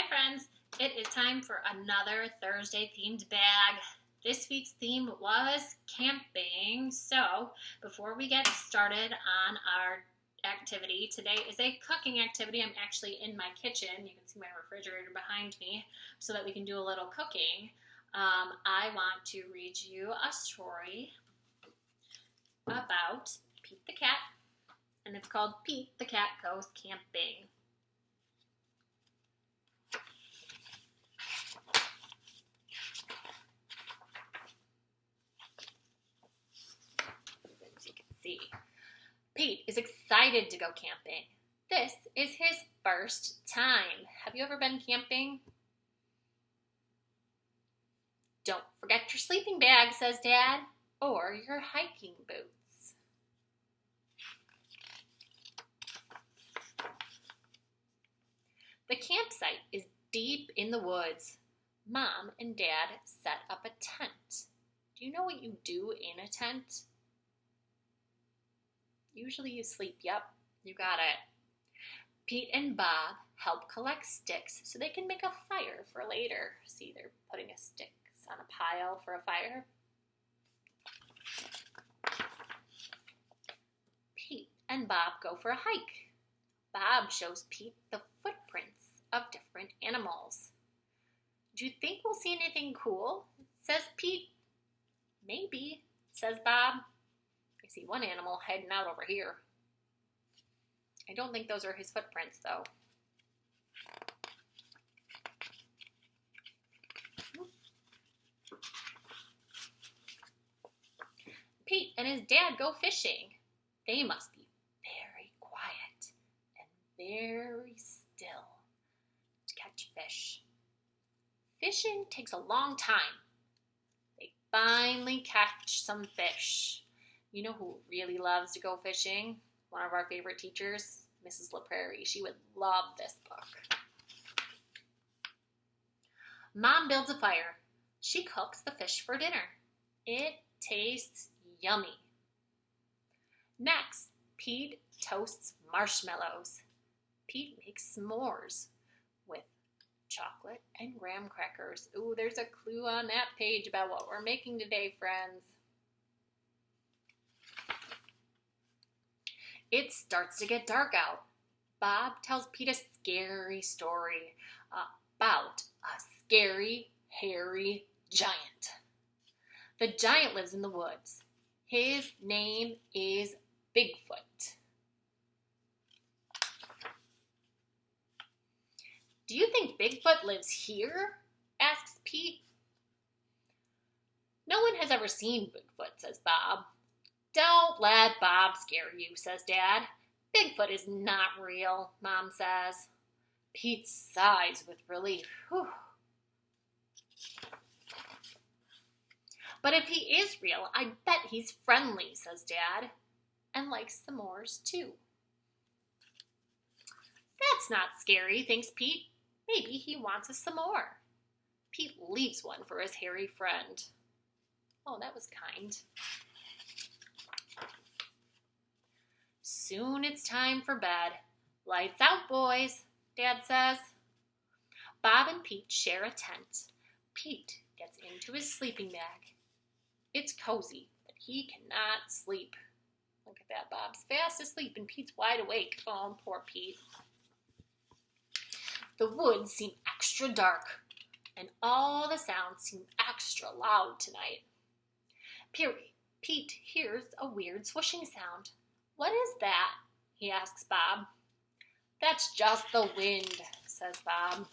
friends, it is time for another Thursday themed bag. This week's theme was camping. So before we get started on our activity, today is a cooking activity. I'm actually in my kitchen. You can see my refrigerator behind me so that we can do a little cooking. I want to read you a story about Pete the Cat, and it's called Pete the Cat Goes Camping. As you can see, Pete is excited to go camping. This is his first time. Have you ever been camping? Don't forget your sleeping bag, says Dad, or your hiking boots. The campsite is deep in the woods. Mom and Dad set up a tent. Do you know what you do in a tent? Usually you sleep. Yep, you got it. Pete and Bob help collect sticks so they can make a fire for later. See, they're putting a sticks on a pile for a fire. Pete and Bob go for a hike. Bob shows Pete the footprints of different animals. Do you think we'll see anything cool? Says Pete. Maybe, says Bob. I see one animal heading out over here. I don't think those are his footprints, though. Pete and his dad go fishing. They must be very quiet and very still to catch fish. Fishing takes a long time. They finally catch some fish. You know who really loves to go fishing? One of our favorite teachers, Mrs. LaPrairie. She would love this book. Mom builds a fire. She cooks the fish for dinner. It tastes yummy. Next, Pete toasts marshmallows. Pete makes s'mores with chocolate and graham crackers. Ooh, there's a clue on that page about what we're making today, friends. It starts to get dark out. Bob tells Pete a scary story about a scary, hairy giant. The giant lives in the woods. His name is Bigfoot. Do you think Bigfoot lives here? Asks Pete. No one has ever seen Bigfoot, says Bob. Don't let Bob scare you, says Dad. Bigfoot is not real, Mom says. Pete sighs with relief. Whew. But if he is real, I bet he's friendly, says Dad, and likes s'mores too. That's not scary, thinks Pete. Maybe he wants a s'more. Pete leaves one for his hairy friend. Oh, that was kind. Soon it's time for bed. Lights out, boys, Dad says. Bob and Pete share a tent. Pete gets into his sleeping bag. It's cozy, but he cannot sleep. Look at that, Bob's fast asleep and Pete's wide awake. Oh, poor Pete. The woods seem extra dark, and all the sounds seem extra loud tonight. Pete hears a weird swishing sound. What is that? He asks Bob. That's just the wind, says Bob.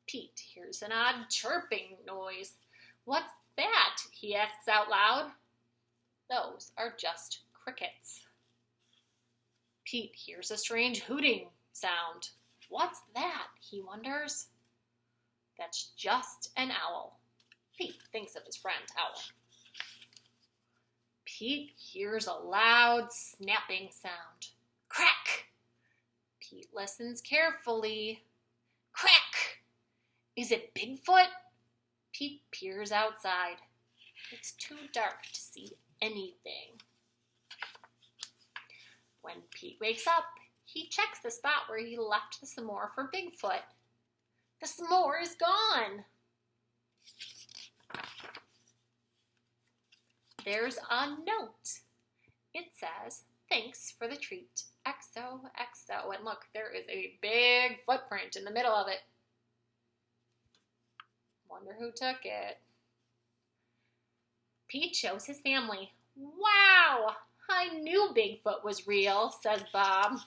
Pete hears an odd chirping noise. What's that? He asks out loud. Those are just crickets. Pete hears a strange hooting sound. What's that? He wonders. That's just an owl. Pete thinks of his friend Owl. Pete hears a loud snapping sound. Crack! Pete listens carefully. Crack! Is it Bigfoot? Pete peers outside. It's too dark to see anything. When Pete wakes up, He checks the spot where he left the s'more for Bigfoot. The s'more is gone. There's a note. It says, "Thanks for the treat. XOXO." And look, there is a big footprint in the middle of it. Wonder who took it. Pete shows his family. "Wow, I knew Bigfoot was real," says Bob.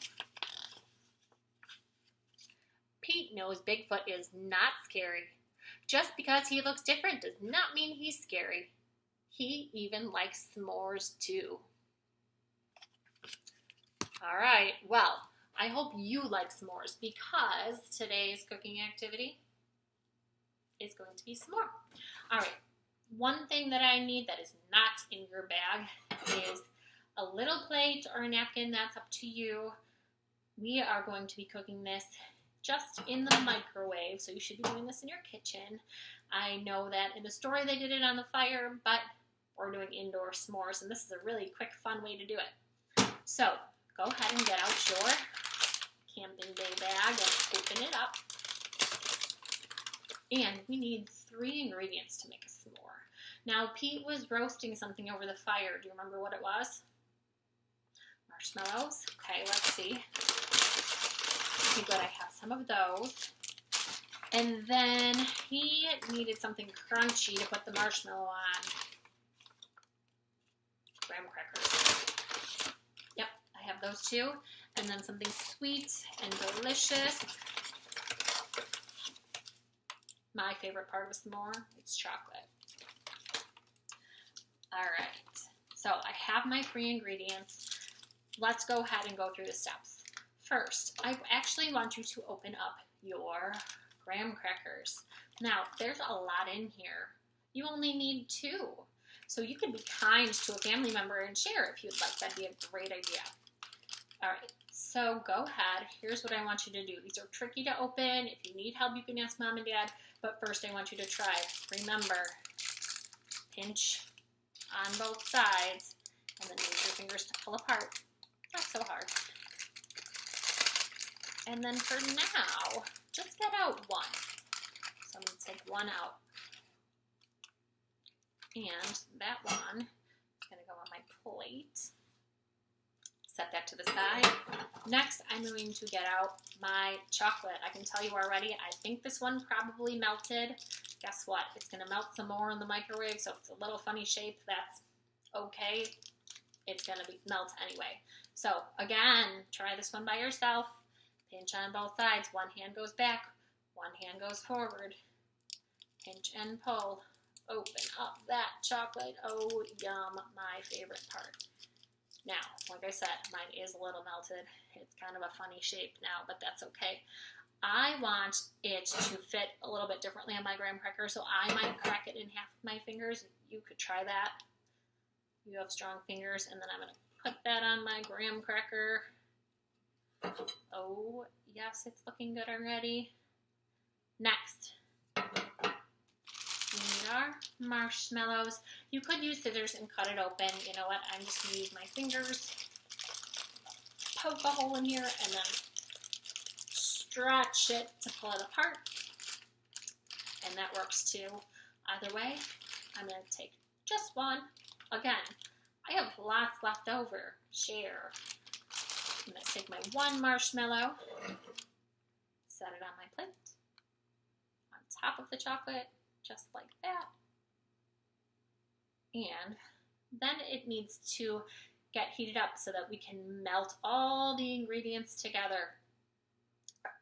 Pete knows Bigfoot is not scary. Just because he looks different does not mean he's scary. He even likes s'mores too. All right, well, I hope you like s'mores because today's cooking activity is going to be s'more. All right, one thing that I need that is not in your bag is a little plate or a napkin. That's up to you. We are going to be cooking this just in the microwave, so you should be doing this in your kitchen. I know that in the story they did it on the fire, but we're doing indoor s'mores, and this is a really quick, fun way to do it. So go ahead and get out your camping day bag and open it up. And we need 3 ingredients to make a s'more. Now, Pete was roasting something over the fire. Do you remember what it was? Marshmallows. Okay, let's see. Okay, good. I have some of those. And then he needed something crunchy to put the marshmallow on. Graham crackers. Yep, I have those too. And then something sweet and delicious. My favorite part of a s'more, it's chocolate. All right, so I have my 3 ingredients. Let's go ahead and go through the steps. First, I actually want you to open up your graham crackers. Now, there's a lot in here. You only need 2. So you could be kind to a family member and share if you'd like. That'd be a great idea. All right, so go ahead. Here's what I want you to do. These are tricky to open. If you need help, you can ask Mom and Dad. But first, I want you to try. Remember, pinch on both sides, and then use your fingers to pull apart. Not so hard. And then for now, just get out 1. So I'm going to take 1 out. And that one is going to go on my plate. Set that to the side. Next, I'm going to get out my chocolate. I can tell you already, I think this one probably melted. Guess what? It's going to melt some more in the microwave, so if it's a little funny shape, that's okay. It's going to melt anyway. So again, try this one by yourself. Pinch on both sides. One hand goes back, one hand goes forward. Pinch and pull. Open up that chocolate. Oh, yum, my favorite part. Now, like I said, mine is a little melted. It's kind of a funny shape now, but that's okay. I want it to fit a little bit differently on my graham cracker, so I might crack it in half with my fingers. You could try that. You have strong fingers, and then I'm going to put that on my graham cracker. Oh, yes, it's looking good already. Next, we need our marshmallows. You could use scissors and cut it open. You know what? I'm just going to use my fingers. Poke a hole in here and then stretch it to pull it apart. And that works too. Either way, I'm going to take just 1. Again, I have lots left over. Share. I'm going to take my 1 marshmallow, set it on my plate, on top of the chocolate, just like that. And then it needs to get heated up so that we can melt all the ingredients together.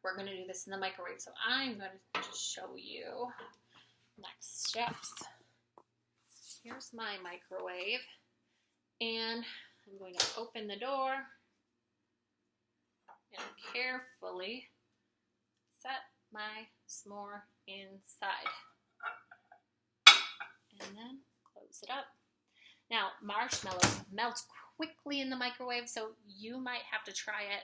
We're going to do this in the microwave, so I'm going to just show you next steps. Here's my microwave, and I'm going to open the door and carefully set my s'more inside. And then close it up. Now, marshmallows melt quickly in the microwave, so you might have to try it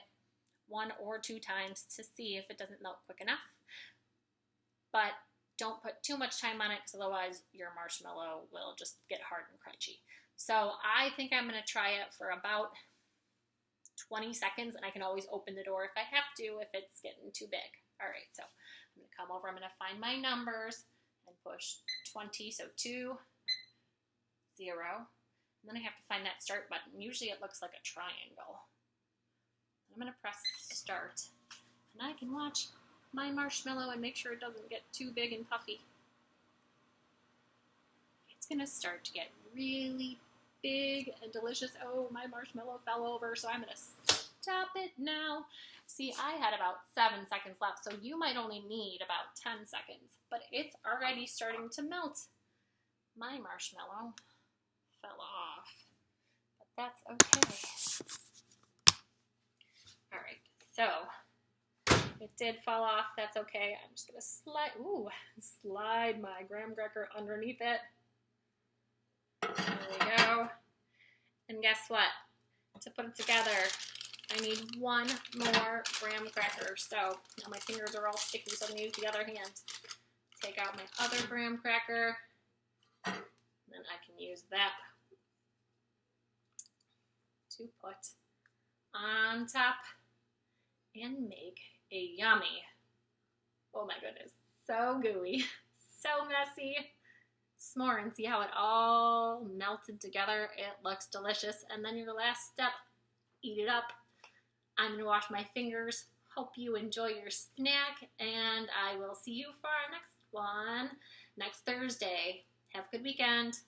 1 or 2 times to see if it doesn't melt quick enough. But don't put too much time on it, because otherwise your marshmallow will just get hard and crunchy. So I think I'm going to try it for about 20 seconds, and I can always open the door if I have to, if it's getting too big. All right, so I'm gonna come over, I'm gonna find my numbers and push 20, so 2, 0. And then I have to find that start button. Usually it looks like a triangle. I'm gonna press start, and I can watch my marshmallow and make sure it doesn't get too big and puffy. It's gonna start to get really big and delicious. Oh, my marshmallow fell over, so I'm gonna stop it now. See, I had about 7 seconds left, so you might only need about 10 seconds, but it's already starting to melt. My marshmallow fell off, but that's okay. All right, so it did fall off. That's okay. I'm just gonna slide my graham cracker underneath it. There we go. And guess what? To put it together, I need one more graham cracker. So now my fingers are all sticky, so I'm gonna use the other hand. Take out my other graham cracker, and then I can use that to put on top and make a yummy, oh my goodness, so gooey, so messy s'more, and see how it all melted together. It looks delicious. And then your last step, eat it up. I'm gonna wash my fingers. Hope you enjoy your snack, and I will see you for our next one next Thursday. Have a good weekend.